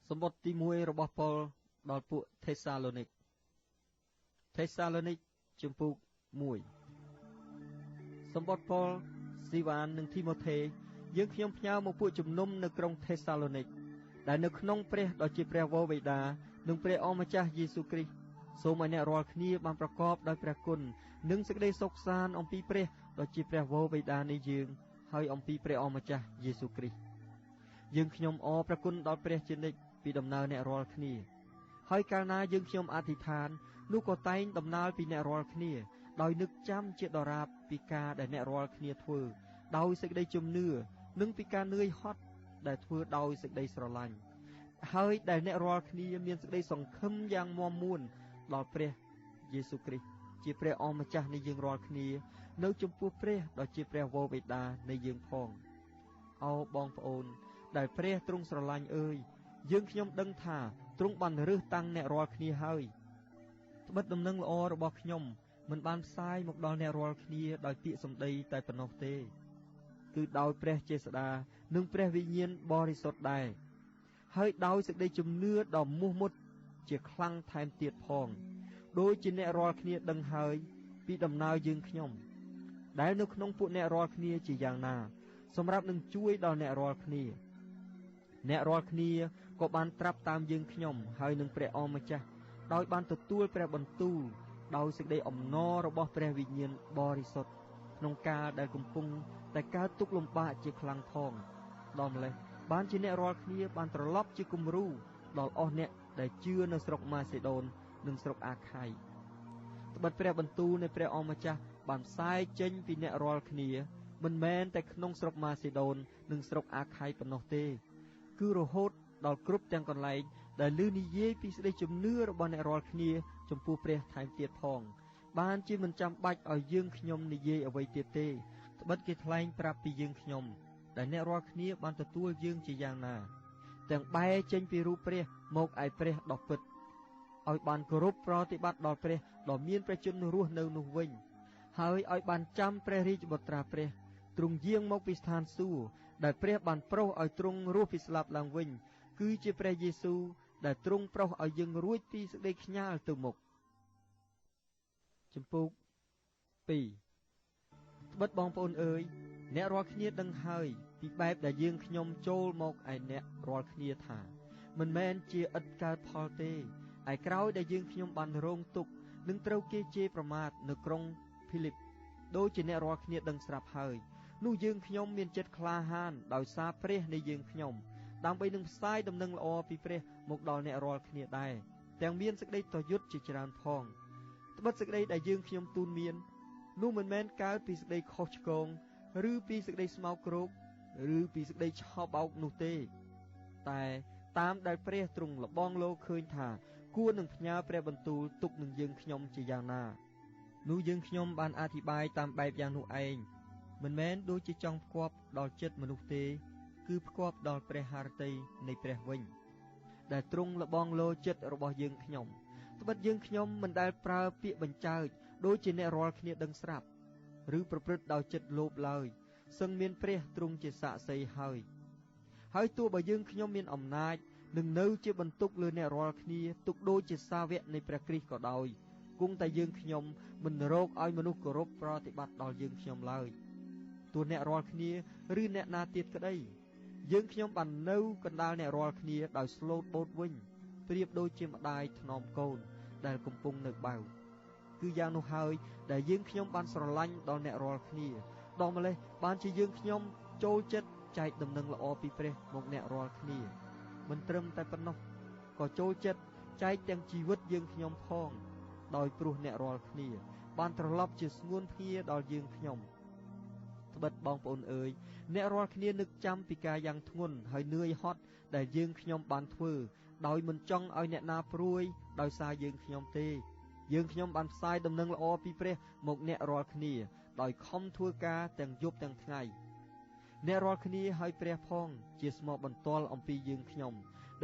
សម្បត្តិទី1របស់ប៉ុលដល់ពួកថេសាឡូនីកជំពូក1សម្បត្តិប៉ុលស៊ីវ៉ាននិងធីម៉ូថេយើងខ្ញុំផ្ញើមកពួកជំនុំនៅក្រុងថេសាឡូនីកដែលនៅក្នុងព្រះដ៏ជាព្រះវរបិតានិងព្រះអម្ចាស់យេស៊ូវគ្រីស្ទសូមឲ្យអ្នករាល់គ្នាបានប្រកបដោយព្រះគុណនិងសេចក្តីសុខសាន្តអំពីព្រះដ៏ជាព្រះវរបិតានៃយើងហើយអំពីព្រះអម្ចាស់យេស៊ូវគ្រីស្ទយើងខ្ញុំអរព្រះគុណដល់ព្រះជានិច្ចពីដំណើរអ្នករាល់គ្នាហើយកាលណាយើងខ្ញុំអធិដ្ឋាននោះក៏តែងដំណើរពីអ្នករាល់គ្នាដោយនឹកចាំជាដរាបពីការដែលអ្នករាល់គ្នាធ្វើដោយសេចក្តីជំនឿនិងពីការនឿយហត់ដែលធ្វើដោយសេចក្តីស្រឡាញ់ហើយដែលអ្នករាល់គ្នាមានសេចក្តីសង្ឃឹមយ៉ាងមាំមួនដល់ព្រះយេស៊ូវគ្រីស្ទជាព្រះអម្ចាស់នៃយើងរាល់គ្នានៅចំពោះព្រះដ៏ជាព្រះវរបិតានៃយើងផងអោបងប្អូនដែលព្រះទ្រង់ស្រឡាញ់អើយយើងខ្ញុំដឹងថាទ្រង់បានរើសតាំងអ្នករាល់គ្នាហើយត្បិតដំណឹងល្អរបស់ខ្ញុំមិនបានផ្សាយមកដល់អ្នករាល់គ្នាដោយពាក្យសម្ដីតែប៉ុណ្ណោះទេគឺដោយព្រះចេស្តានិងព្រះវិញ្ញាណបរិសុទ្ធដែរហើយដោយសេចក្តីជំនឿដ៏មោះមុតជាខ្លាំងថែមទៀតផងដោយជាអ្នករាល់គ្នាដឹងហើយពីដំណើរយើងខ្ញុំដែលនៅក្នុងពួកអ្នករាល់គ្នាជាយ៉ាងណាសម្រាប់នឹងជួយដល់អ្នករាល់គ្នាក៏បានត្រាប់តាមយើងខ្ញុំហើយនឹងព្រះអម្ចាស់ដោយបានទទួលព្រះបន្ទូលដោយសេចក្តីអំណររបស់ព្រះវិញ្ញាណបរិសុទ្ធក្នុងកាលដែលកំពុងតែកើតទុក្ខលំបាកជាខ្លាំងផងដល់ម្លេះបានជាអ្នករាល់គ្នាបានត្រឡប់ជាគំរូដល់អស់អ្នកដែលជឿនៅស្រុកម៉ាសេដូននិងស្រុកអាខ័យត្បិតព្រះបន្ទូលនៃព្រះអម្ចាស់បានផ្សាយចេញពីអ្នករាល់គ្នាមិនមែនតែក្នុងស្រុកម៉ាសេដូននិងស្រុកអាខ័យប៉ុណ្ណោះទេគឺរហូតដល់គ្រប់ទាំងកន្លែងដែលឮនិយាយពីសេចក្តីជំនឿរបស់អ្នករាល់គ្នាចំពោះព្រះថែមទៀតផងបានជាមិនចាំបាច់ឲ្យយើងខ្ញុំនិយាយអ្វីទៀតទេត្បិតគេថ្លែងប្រាប់ពីយើងខ្ញុំដែលអ្នករាល់គ្នាបានទទួលយើងជាយ៉ាងណាទាំងបែរចេញពីរូបព្រះមកឯព្រះដ៏ពិតឲ្យបានគោរពប្រតិបត្តិដល់ព្រះដ៏មានព្រះជន្មរស់នៅនោះវិញហើយឲ្យបានចាំព្រះរាជបុត្រាព្រះទ្រង់យាងមកពីស្ថានសួគ៌ដែលព្រះបានប្រោសឲ្យទ្រង់រស់ពីស្លាប់ឡើងវិញគឺជាព្រះយេស៊ូវដែលទ្រង់ប្រោសឲ្យយើងរួចពីសេចក្តីខ្ញាល់ទៅមុខជំពូក2ត្បិតបងប្អូនអើយអ្នករាល់គ្នាដឹងហើយពីបែបដែលយើងខ្ញុំចូលមកឯអ្នករាល់គ្នាថាមិនមែនជាឥតកើតផលទេឯក្រោយដែលយើងខ្ញុំបានរងទុក្ខនឹងត្រូវគេជេរប្រមាថនៅក្រុងភីលីបដូចជាអ្នករាល់គ្នាដឹងស្រាប់ហើយនោះយើងខ្ញុំមានចិត្តក្លាហានដោយសារព្រះនៃយើងខ្ញុំដើម្បីនឹងផ្សាយដំណឹងល្អពីព្រះមកដល់អ្នករាល់គ្នាដែរទាំងមានសេចក្តីប្រយុទ្ធជាច្រើនផងត្បិតសេចក្តីដែលយើងខ្ញុំទូនមាននោះមិនមែនកើតពីសេចក្តីខុសឆ្គងឬពីសេចក្តីស្មោកគ្រោកឬពីសេចក្តីឆោបបោកនោះទេតែតាមដែលព្រះទ្រង់លបងលោឃើញថាគួរនឹងផ្ញើព្រះបន្ទូលទុកនឹងយើងខ្ញុំជាយ៉ាងណានោះយើងខ្ញុំបានអធិប្បាយតាមបែបយ៉ាងនោះឯងមិនមែនដូចជាចង់ផ្គាប់ដល់ចិត្តមនុស្សទេគឺផ្គាប់ដល់ព្រះハរតីនៃព្រះវិញដែលទ្រង់លបងលោចិត្តរបស់យើងខ្ញុំត្បិតយើងខ្ញុំមិនដែលប្រើពាក្យបញ្ចើចដូចជាអ្នករាល់គ្នាដឹងស្រាប់ឬប្រព្រឹត្តដោយចិត្តលោភឡើយសឹងមានព្រះទ្រង់ជាសាក្សីហើយទោះបើយើងខ្ញុំមានអំណាចនឹងនៅជាបន្ទុកលើអ្នករាល់គ្នាទុកដូចជាសាវកនៃព្រះគ្រីស្ទក៏ដោយគង់តែយើងខ្ញុំមិនរកឲ្យមនុស្សគោរពប្រតិបត្តិដល់យើងខ្ញុំឡើយទោះអ្នករាល់គ្នាឬអ្នកណាទៀតក្តីយើងខ្ញុំបាននៅកណ្ដាលអ្នករាល់គ្នាដោយស្លូតបូតវិញប្រៀបដូចជាម្ដាយថ្នមកូនដែលកំពុងនៅបៅគឺយ៉ាងនោះហើយដែលយើងខ្ញុំបានស្រឡាញ់ដល់អ្នករាល់គ្នាដល់ម្លេះបានជាយើងខ្ញុំចូលចិត្តចែកដំណឹងល្អពីព្រះមកអ្នករាល់គ្នាមិនត្រឹមតែប៉ុណ្ណោះក៏ចូលចិត្តចែកទាំងជីវិតយើងខ្ញុំផងដោយព្រោះអ្នករាល់គ្នាបានត្រឡប់ជាស្ងួនភ្ងាដល់យើងខ្ញុំត្បិតបងប្អូនអើយអ្នករាល់គ្នានឹកចាំពីការយ៉ាងធ្ងន់ហើយនឿយហត់ដែលយើងខ្ញុំបានធ្វើដោយមិនចង់ឲ្យអ្នកណាព្រួយដោយសារយើងខ្ញុំទេយើងខ្ញុំបានផ្សាយដំណឹងល្អពីព្រះមកអ្នករាល់គ្នាដោយខំធ្វើការទាំងយប់ទាំងថ្ងៃអ្នករាល់គ្នាឲ្យព្រះផងជាស្មោះបន្ទាល់អំពីយើងខ្ញុំ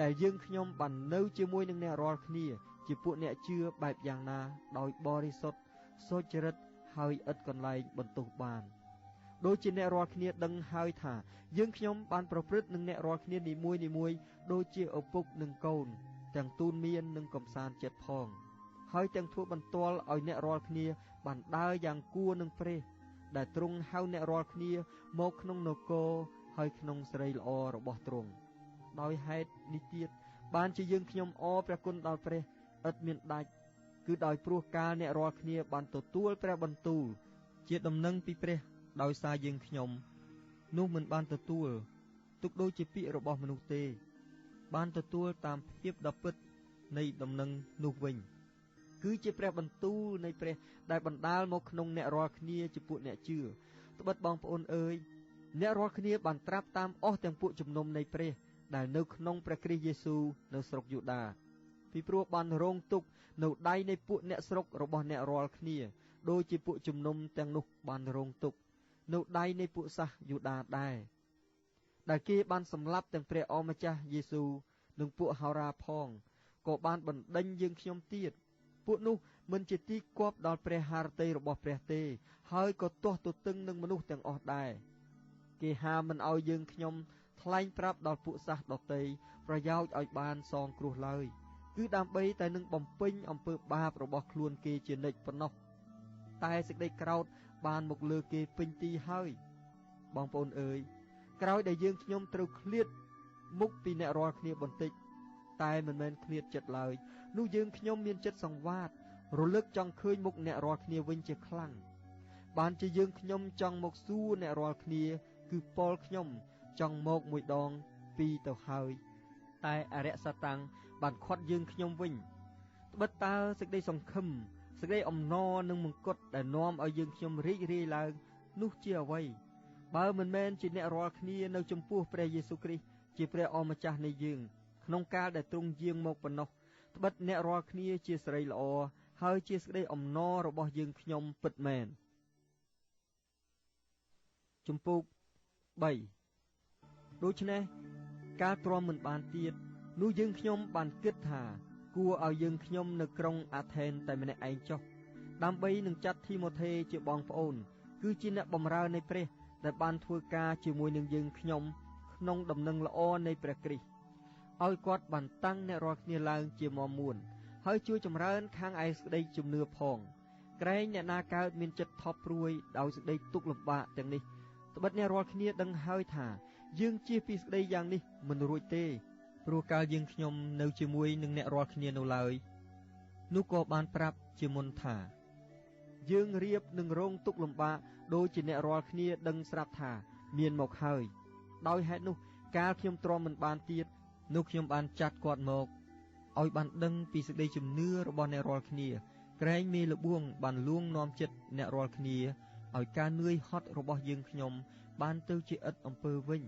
ដែលយើងខ្ញុំបាននៅជាមួយនឹងអ្នករាល់គ្នាជាពួកអ្នកជឿបែបយ៉ាងណាដោយបរិសុទ្ធសុចរិតហើយឥតកន្លែងបន្ទោសបាន ដូចជាអ្នករាល់គ្នាដឹងហើយថាយើងខ្ញុំបានប្រព្រឹត្តនឹងអ្នករាល់គ្នានីមួយៗដូចជាឪពុកនិងកូនទាំងទូនមាននិងកំសាន្តចិត្តផងហើយទាំងធ្វើបន្ទាល់ឲ្យអ្នករាល់គ្នាបានដើរយ៉ាងគួរនឹងព្រះដែលទ្រង់ហៅអ្នករាល់គ្នាមកក្នុងនគរហើយក្នុងសេរីល្អរបស់ទ្រង់ដោយហេតុនេះទៀតបានជាយើងខ្ញុំអរព្រះគុណដល់ព្រះឥតមានដាច់គឺដោយព្រោះកាលអ្នករាល់គ្នាបានទទួលព្រះបន្ទូលជាដំណឹងពីព្រះដោយសារយើងខ្ញុំនោះមិនបានទទួលទុកដូចជាពាក្យរបស់មនុស្សទេបានទទួលតាមភាពដ៏ពិតនៃដំណឹងនោះវិញគឺជាព្រះបន្ទូលនៃព្រះដែលបណ្ដាលមកក្នុងអ្នករាល់គ្នាជាពួកអ្នកជឿត្បិតបងប្អូនអើយអ្នករាល់គ្នាបានត្រាប់តាមអស់ទាំងពួកជំនុំនៃព្រះដែលនៅក្នុងព្រះគ្រីស្ទយេស៊ូវនៅស្រុកយូដាពីព្រោះបានរងទុក្ខនៅដៃនៃពួកអ្នកស្រុករបស់អ្នករាល់គ្នាដូចជាពួកជំនុំទាំងនោះបានរងទុក្ខនៅដៃនៃពួកសាសយូដាដែរដែលគេបានសម្លាប់ទាំងព្រះអម្ចាស់យេស៊ូវនិងពួកហោរាផងក៏បានបណ្ដេញយើងខ្ញុំទៀតពួកនោះមិនជាទីគប់ដល់ព្រះハរតីរបស់ព្រះទេហើយក៏ទាស់ទទឹងនឹងមនុស្សទាំងអស់ដែរគេហាមមិនឲ្យយើងខ្ញុំថ្លែងប្រាប់ដល់ពួកសាសដតីប្រយោជន៍ឲ្យបានសងគ្រោះឡើយគឺដើម្បីតែនឹងបំពេញអំពើបាបរបស់ខ្លួនគេជានិច្ចប៉ុណ្ណោះតែសេចក្តីក្រោធបានមកលើគេពេញទីហើយបងប្អូនអើយក្រោយដែលយើងខ្ញុំត្រូវឃ្លាតមុខពីអ្នករាល់គ្នាបន្តិចតែមិនមែនឃ្លាតចិត្តឡើយនោះយើងខ្ញុំមានចិត្តសង្វាតរលឹកចង់ឃើញមុខអ្នករាល់គ្នាវិញជាខ្លាំងបានជាយើងខ្ញុំចង់មកសួរអ្នករាល់គ្នាគឺពលខ្ញុំចង់មកមួយដងពីរទៅហើយតែអរិយសតាំងបានខាត់យើងខ្ញុំវិញត្បិតតើសេចក្តីសង្ឃឹមសេចក្តីអំណរនិងមង្គតដែលនាំឲ្យយើងខ្ញុំរីករាយឡើងនោះជាអ្វីបើមិនមែនជាអ្នករាល់គ្នានៅចំពោះព្រះយេស៊ូវគ្រីស្ទជាព្រះអម្ចាស់នៃយើងក្នុងកាលដែលទ្រង់យាងមកប៉ុណ្ណោះត្បិតអ្នករាល់គ្នាជាសិរីល្អហើយជាសេចក្តីអំណររបស់យើងខ្ញុំពិតមែនជំពូក3ដូច្នេះកាលទ្រាំមិនបានទៀតនោះយើងខ្ញុំបានគិតថាគួរឲ្យយើងខ្ញុំនៅក្រុងអាថេនតែម្នាក់ឯងចុះដើម្បីនឹងចាត់ធីម៉ូថេជាបងប្អូនគឺជាអ្នកបម្រើនៃព្រះដែលបានធ្វើការជាមួយនឹងយើងខ្ញុំក្នុងដំណឹងល្អនៃព្រះគ្រីស្ទឲ្យគាត់បានតាំងអ្នករាល់គ្នាឡើងជាមាំមួនហើយជួយចម្រើនខាងឯសេចក្តីជំនឿផងក្រែងអ្នកណាកើតមានចិត្តថប់ព្រួយដោយសេចក្តីទុក្ខលំបាកទាំងនេះត្បិតអ្នករាល់គ្នាដឹងហើយថាយើងជៀសពីសេចក្តីយ៉ាងនេះមិនរួចទេព្រោះកាលយើងខ្ញុំនៅជាមួយនឹងអ្នករាល់គ្នានៅឡើយនោះក៏បានប្រាប់ជាមុនថាយើងរៀបនឹងរងទុក្ខលំបាកដូចជាអ្នករាល់គ្នាដឹងស្រាប់ថាមានមកហើយដោយហេតុនោះកាលខ្ញុំទ្រាំមិនបានទៀតនោះខ្ញុំបានចាត់គាត់មកឲ្យបានដឹងពីសេចក្តីជំនឿរបស់អ្នករាល់គ្នាក្រែងមេលបួងបានលួងនាំចិត្តអ្នករាល់គ្នាឲ្យការនឿយហត់របស់យើងខ្ញុំបានទៅជាឥតអំពើវិញ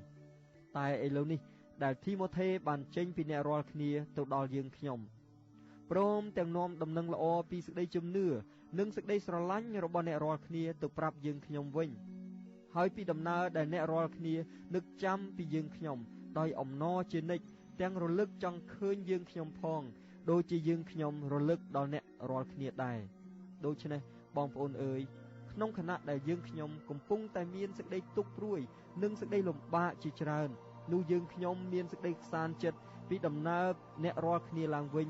តែឥឡូវនេះដែលធីម៉ូថេបានចេញពីអ្នករាល់គ្នាទៅដល់យើងខ្ញុំព្រមទាំងនាំដំណឹងល្អពីសេចក្តីជំនឿនិងសេចក្តីស្រឡាញ់របស់អ្នករាល់គ្នាទៅប្រាប់យើងខ្ញុំវិញហើយពីដំណើរដែលអ្នករាល់គ្នានឹកចាំពីយើងខ្ញុំដោយអំណរជានិច្ចទាំងរលឹកចង់ឃើញយើងខ្ញុំផងដូចជាយើងខ្ញុំរលឹកដល់អ្នករាល់គ្នាដែរដូច្នេះបងប្អូនអើយក្នុងខណៈដែលយើងខ្ញុំកំពុងតែមានសេចក្តីទុក្ខព្រួយនិងសេចក្តីលំបាកជាច្រើននោះយើងខ្ញុំមានសេចក្តីខ្សាន្តចិត្តពីដំណើរអ្នករាល់គ្នាឡើងវិញ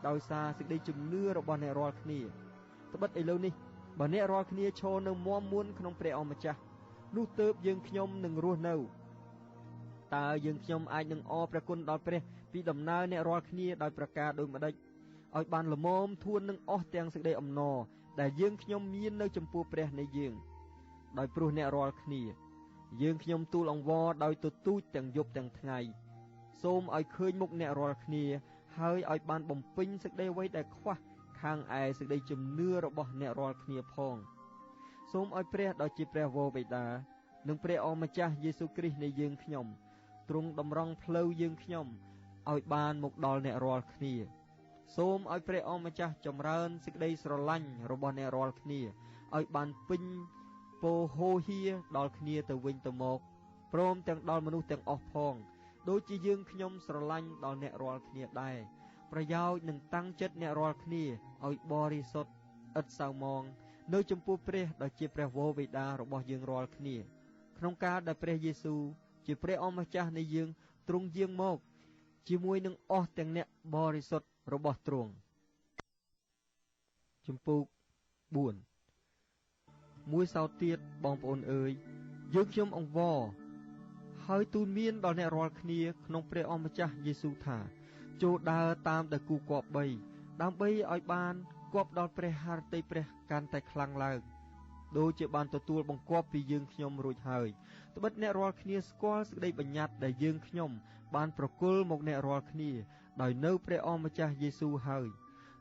ដោយសារសេចក្តីជំនឿរបស់អ្នករាល់គ្នាត្បិតឥឡូវនេះបើអ្នករាល់គ្នាឈរនៅមាំមួនក្នុងព្រះអម្ចាស់នោះទើបយើងខ្ញុំនឹងរស់នៅតើយើងខ្ញុំអាចនឹងអរព្រះគុណដល់ព្រះពីដំណើរអ្នករាល់គ្នាដោយប្រការដូចម្ដេចឲ្យបានល្មមធួននឹងអស់ទាំងសេចក្តីអំណរដែលយើងខ្ញុំមាននៅចំពោះព្រះនៃយើងដោយព្រោះអ្នករាល់គ្នាយើងខ្ញុំទូលអង្វរដោយទទូចទាំងយប់ទាំងថ្ងៃសូមឲ្យឃើញមុខអ្នករាល់គ្នាហើយឲ្យបានបំពេញសេចក្តីអ្វីដែលខ្វះខាងឯសេចក្តីជំនឿរបស់អ្នករាល់គ្នាផងសូមឲ្យព្រះដ៏ជាព្រះវរបិតានិងព្រះអម្ចាស់យេស៊ូវគ្រីស្ទនៃយើងខ្ញុំទ្រង់តម្រង់ផ្លូវយើងខ្ញុំឲ្យបានមកដល់អ្នករាល់គ្នាសូមឲ្យព្រះអម្ចាស់ចម្រើនសេចក្តីស្រឡាញ់របស់អ្នករាល់គ្នាឲ្យបានពេញពោហូហៀដល់គ្នាទៅវិញទៅមកព្រមទាំងដល់មនុស្សទាំងអស់ផងដូចជាយើងខ្ញុំស្រឡាញ់ដល់អ្នករាល់គ្នាដែរប្រយោជន៍នឹងតាំងចិត្តអ្នករាល់គ្នាឲ្យបរិសុទ្ធឥតសៅមងនៅចំពោះព្រះដ៏ជាព្រះវរបិតារបស់យើងរាល់គ្នា ក្នុងការដែលព្រះយេស៊ូវជាព្រះអម្ចាស់នៃយើងទ្រង់យាងមកជាមួយនឹងអស់ទាំងអ្នកបរិសុទ្ធរបស់ទ្រង់ជំពូក4មួយសោតទៀតបងប្អូនអើយយើងខ្ញុំអង្វរហើយទូលមានដល់អ្នករាល់គ្នាក្នុងព្រះអម្ចាស់យេស៊ូវថាចូលដើរតាមដែលគូគប្បីដើម្បីឲ្យបានគប់ដល់ព្រះハរតីព្រះកាន់តែខ្លាំងឡើងដូចជាបានទទួលបង្គាប់ពីយើងខ្ញុំរួចហើយត្បិតអ្នករាល់គ្នាស្គាល់សេចក្តីបញ្ញត្តិដែលយើងខ្ញុំបានប្រគល់មកអ្នករាល់គ្នាដោយនៅព្រះអម្ចាស់យេស៊ូវហើយ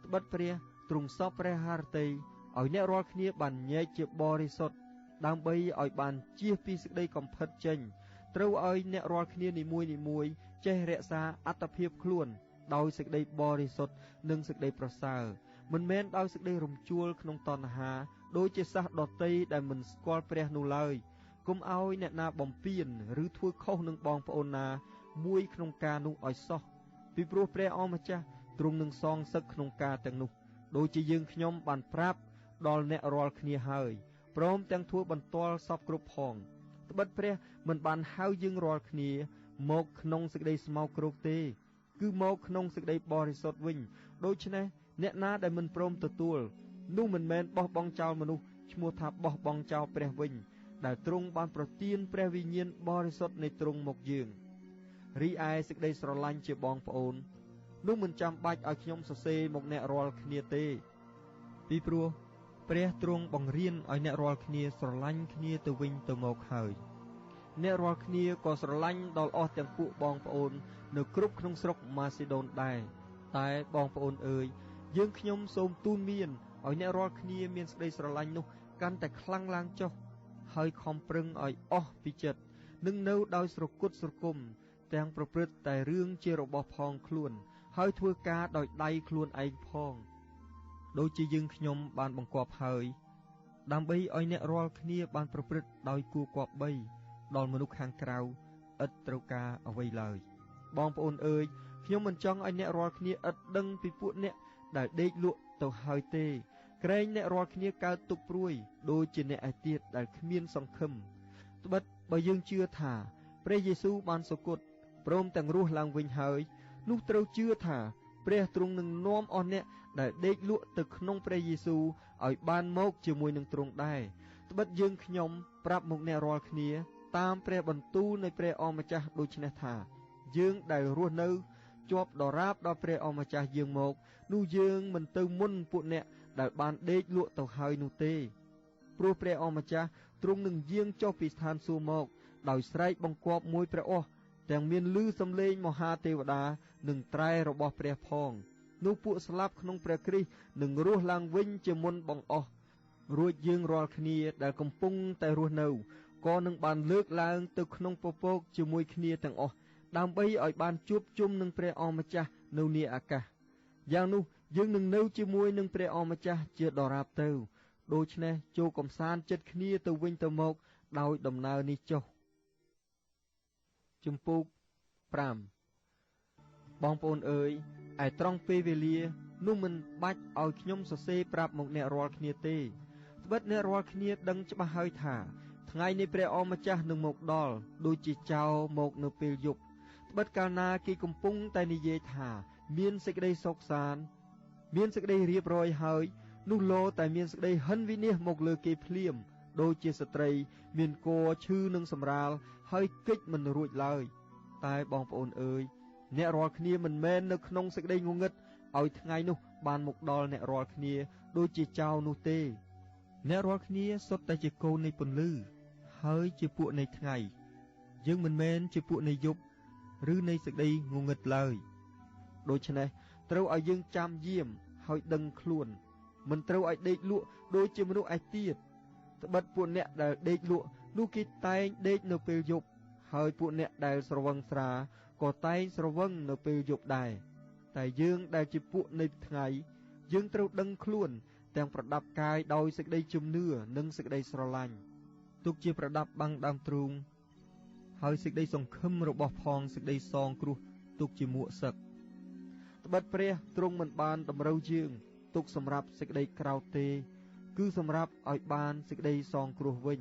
ត្បិតព្រះទ្រង់សពព្រះハរតីឲ្យអ្នករាល់គ្នាបានញែកជាបរិសុទ្ធដើម្បីឲ្យបានជៀសពីសេចក្តីកំផិតចេញត្រូវឲ្យអ្នករាល់គ្នានីមួយៗចេះរក្សាអត្តភាពខ្លួនដោយសេចក្តីបរិសុទ្ធនិងសេចក្តីប្រសើរមិនមែនដោយសេចក្តីរំជួលក្នុងតណ្ហាដូចជាសាសដតីដែលមិនស្គាល់ព្រះនោះឡើយកុំឲ្យអ្នកណាបំពានឬធ្វើខុសនឹងបងប្អូនណាមួយក្នុងការនោះឲ្យសោះពីព្រោះព្រះអម្ចាស់ទ្រង់នឹងសងសឹកក្នុងការទាំងនោះដូចជាយើងខ្ញុំបានប្រាប់ដល់អ្នករាល់គ្នាហើយព្រមទាំងធ្វើបន្ទាល់សពគ្រប់ផងត្បិតព្រះមិនបានហៅយើងរាល់គ្នាមកក្នុងសេចក្តីស្មោកគ្រោកទេគឺមកក្នុងសេចក្តីបរិសុទ្ធវិញដូច្នេះអ្នកណាដែលមិនព្រមទទួលនោះមិនមែនបោះបង់ចោលមនុស្សឈ្មោះថាបោះបង់ចោលព្រះវិញដែលទ្រង់បានប្រទានព្រះវិញ្ញាណបរិសុទ្ធនៃទ្រង់មកយើងរីឯសេចក្តីស្រឡាញ់ជាបងប្អូននោះមិនចាំបាច់ឲ្យខ្ញុំសរសេរមកអ្នករាល់គ្នាទេពីព្រោះព្រះទ្រង់បង្រៀនឲ្យអ្នករាល់គ្នាស្រឡាញ់គ្នាទៅវិញទៅមកហើយអ្នករាល់គ្នាក៏ស្រឡាញ់ដល់អស់ទាំងពួកបងប្អូននៅគ្រប់ក្នុងស្រុកម៉ាស៊ីដូនដែរតែបងប្អូនអើយយើងខ្ញុំសូមទូនមានឲ្យអ្នករាល់គ្នាមានសេចក្តីស្រឡាញ់នោះកាន់តែខ្លាំងឡើងចុះហើយខំប្រឹងឲ្យអស់ពីចិត្តនឹងនៅដោយស្រគត់ស្រគំទាំងប្រព្រឹត្តតែរឿងជារបស់ផងខ្លួនហើយធ្វើការដោយដៃខ្លួនឯងផងដូចជាយើងខ្ញុំបានបង្គាប់ហើយដើម្បីឲ្យអ្នករាល់គ្នាបានប្រព្រឹត្តដោយគួរគប្បីដល់មនុស្សខាងក្រៅឥតត្រូវការអ្វីឡើយបងប្អូនអើយខ្ញុំមិនចង់ឲ្យអ្នករាល់គ្នាឥតដឹងពីពួកអ្នកដែលដេកលក់ទៅហើយទេក្រែងអ្នករាល់គ្នាកើតទុក្ខព្រួយដូចជាអ្នកឯទៀតដែលគ្មានសង្ឃឹមត្បិតបើយើងជឿថាព្រះយេស៊ូវបានសុគតព្រមទាំងរស់ឡើងវិញហើយនោះត្រូវជឿថាព្រះទ្រង់នឹងនាំអស់អ្នកដែលដេកលក់ទៅក្នុងព្រះយេស៊ូវឲ្យបានមកជាមួយនឹងទ្រង់ដែរត្បិតយើងខ្ញុំប្រាប់មកអ្នករាល់គ្នាតាមព្រះបន្ទូលនៃព្រះអម្ចាស់ដូច្នេះថាយើងដែលរស់នៅជាប់ដរាបដល់ព្រះអម្ចាស់យើងមកនោះយើងមិនទៅមុនពួកអ្នកដែលបានដេកលក់ទៅហើយនោះទេព្រោះព្រះអម្ចាស់ទ្រង់នឹងយាងចុះពីស្ថានសួគ៌មកដោយស្រែកបង្គាប់មួយព្រះអស់ទាំងមានឮសំឡេងមហាទេវតានិងត្រែរបស់ព្រះផងនោះពួកស្លាប់ក្នុងព្រះគ្រីស្ទនឹងរស់ឡើងវិញជាមុនបង្អស់រួចយើងរាល់គ្នាដែលកំពុងតែរស់នៅក៏នឹងបានលើកឡើងទៅក្នុងពពកជាមួយគ្នាទាំងអស់ដើម្បីឲ្យបានជួបជុំនឹងព្រះអម្ចាស់នៅនាអាកាសយ៉ាងនោះយើងនឹងនៅជាមួយនឹងព្រះអម្ចាស់ជាដរាបទៅដូច្នេះចូលកំសាន្តចិត្តគ្នាទៅវិញទៅមកដោយដំណើរនេះចុះជំពូក5បងប្អូនអើយឯត្រង់ពេលវេលានោះមិនបាច់ឲ្យខ្ញុំសរសេរប្រាប់មកអ្នករាល់គ្នាទេត្បិតអ្នករាល់គ្នាដឹងច្បាស់ហើយថាថ្ងៃនៃព្រះអម្ចាស់នឹងមកដល់ដូចជាចោរមកនៅពេលយប់ត្បិតកាលណាគេកំពុងតែនិយាយថាមានសេចក្តីសុខសាន្តមានសេចក្តីរៀបរយហើយនោះលោតែមានសេចក្តីហិនវិនាសមកលើគេភ្លាមដូចជាស្ត្រីមានគភ៌ឈឺនឹងសម្រាលហើយគេចមិនរួចឡើយតែបងប្អូនអើយអ្នករាល់គ្នាមិនមែននៅក្នុងសេចក្តីងងឹតឲ្យថ្ងៃនោះបានមកដល់អ្នករាល់គ្នាដូចជាចោរនោះទេអ្នករាល់គ្នាសុទ្ធតែជាកូននៃពន្លឺហើយជាពួកនៃថ្ងៃយើងមិនមែនជាពួកនៃយប់ឬនៃសេចក្តីងងឹតឡើយដូច្នេះត្រូវឲ្យយើងចាំយាមហើយដឹងខ្លួនមិនត្រូវឲ្យដេកលក់ដូចជាមនុស្សឯទៀតត្បិតពួកអ្នកដែលដេកលក់នោះគេតែងដេកនៅពេលយប់ហើយពួកអ្នកដែលស្រវឹងស្រាក៏តែងស្រវឹងនៅពេលយប់ដែរតែយើងដែលជាពួកនៃថ្ងៃយើងត្រូវដឹងខ្លួនទាំងប្រដាប់កាយដោយសេចក្តីជំនឿនិងសេចក្តីស្រឡាញ់ទុកជាប្រដាប់បាំងដើមទ្រូងហើយសេចក្តីសង្ឃឹមរបស់ផងសេចក្តីសងគ្រោះទុកជាមួកសឹកត្បិតព្រះទ្រង់មិនបានតម្រូវយើងទុកសម្រាប់សេចក្តីក្រោធទេគឺសម្រាប់ឲ្យបានសេចក្តីសងគ្រោះវិញ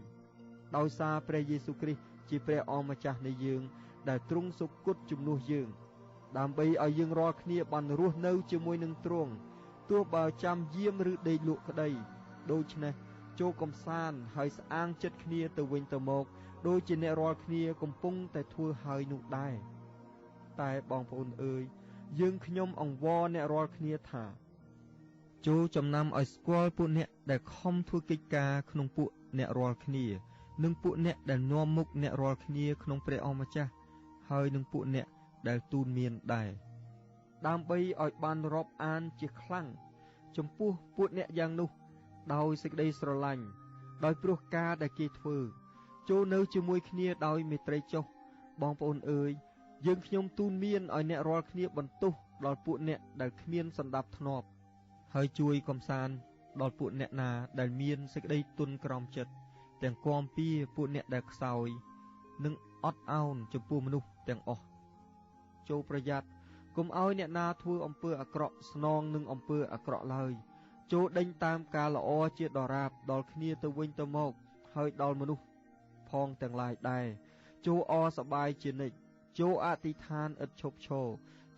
ដោយសារព្រះយេស៊ូវគ្រីស្ទជាព្រះអម្ចាស់នៃយើងដែលទ្រង់សុគតជំនួសយើងដើម្បីឲ្យយើងរាល់គ្នាបានរស់នៅជាមួយនឹងទ្រង់ទោះបើចាំយាមឬដេកលក់ក្តីដូច្នេះចូលកំសាន្តហើយស្អាងចិត្តគ្នាទៅវិញទៅមកដូចជាអ្នករាល់គ្នាកំពុងតែធ្វើហើយនោះដែរតែបងប្អូនអើយយើងខ្ញុំអង្វរអ្នករាល់គ្នាថាចូលចំណាំឲ្យស្គាល់ពួកអ្នកដែលខំធ្វើកិច្ចការក្នុងពួកអ្នករាល់គ្នានិងពួកអ្នកដែលនាំមុខអ្នករាល់គ្នាក្នុងព្រះអម្ចាស់ហើយនឹងពួកអ្នកដែលទូនមានដែរដើម្បីឲ្យបានរាប់អានជាខ្លាំងចំពោះពួកអ្នកយ៉ាងនោះដោយសេចក្តីស្រឡាញ់ដោយព្រោះការដែលគេធ្វើចូលនៅជាមួយគ្នាដោយមេត្រីចុះបងប្អូនអើយយើងខ្ញុំទូនមានឲ្យអ្នករាល់គ្នាបន្ទោសដល់ពួកអ្នកដែលគ្មានសណ្ដាប់ធ្នាប់ហើយជួយកំសាន្តដល់ពួកអ្នកណាដែលមានសេចក្តីទន់ក្រោមចិត្តទាំងគាំពៀពួកអ្នកដែលខ្សោយនិងអត់ឱនចំពោះមនុស្សទាំងអស់ចូលប្រយ័ត្នកុំឲ្យអ្នកណាធ្វើអំពើអាក្រក់ស្នងនឹងអំពើអាក្រក់ឡើយចូលដេញតាមការល្អជាដរាបដល់គ្នាទៅវិញទៅមកហើយដល់មនុស្សផងទាំងឡាយដែរចូលអរសប្បាយជានិច្ចចូលអធិដ្ឋានឥតឈប់ឈរ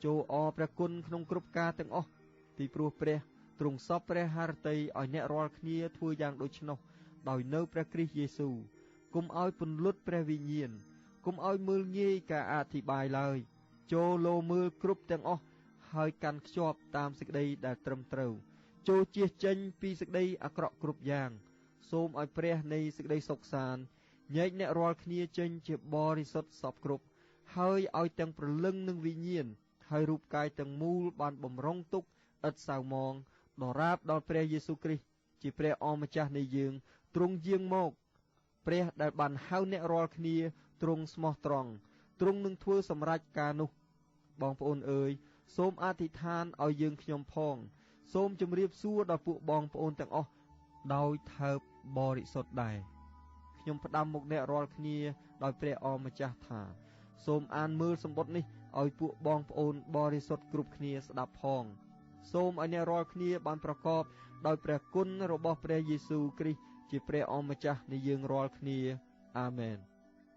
ចូលអរព្រះគុណក្នុងគ្រប់ការទាំងអស់ពីព្រោះព្រះទ្រង់សពព្រះハរតីឲ្យអ្នករាល់គ្នាធ្វើយ៉ាងដូច្នោះដោយនៅព្រះគ្រីស្ទយេស៊ូវកុំឲ្យពន្លត់ព្រះវិញ្ញាណកុំឲ្យមើលងាយការអធិប្បាយឡើយចូលលោមើលគ្រប់ទាំងអស់ហើយកាន់ខ្ជាប់តាមសេចក្តីដែលត្រឹមត្រូវចូលជៀសចេញពីសេចក្តីអាក្រក់គ្រប់យ៉ាងសូមឲ្យព្រះនៃសេចក្តីសុខសាន្តញែកអ្នករាល់គ្នាចេញជាបរិសុទ្ធសពគ្រប់ហើយឲ្យទាំងព្រលឹងនិងវិញ្ញាណហើយរូបកាយទាំងមូលបានបំរុងទុកឥតសៅមងដរាបដល់ព្រះយេស៊ូវគ្រីស្ទជាព្រះអម្ចាស់នៃយើងទ្រង់យាងមកព្រះដែលបានហៅអ្នករាល់គ្នាទ្រង់ស្មោះត្រង់ទ្រង់នឹងធ្វើសម្រេចការនោះបងប្អូនអើយសូមអធិដ្ឋានឲ្យយើងខ្ញុំផងសូមជម្រាបសួរដល់ពួកបងប្អូនទាំងអស់ដោយថើបបរិសុទ្ធដែរខ្ញុំផ្ដាំមុខអ្នករាល់គ្នាដោយព្រះអម្ចាស់ថាសូមអានមើលសម្បត្តិនេះឲ្យពួកបងប្អូនបរិសុទ្ធគ្រប់គ្នាស្ដាប់ផងសូមឲ្យអ្នករាល់គ្នាបានប្រកបដោយព្រះគុណរបស់ព្រះយេស៊ូវគ្រីស្ទជាព្រះអម្ចាស់នៃយើងរាល់គ្នាអាមែន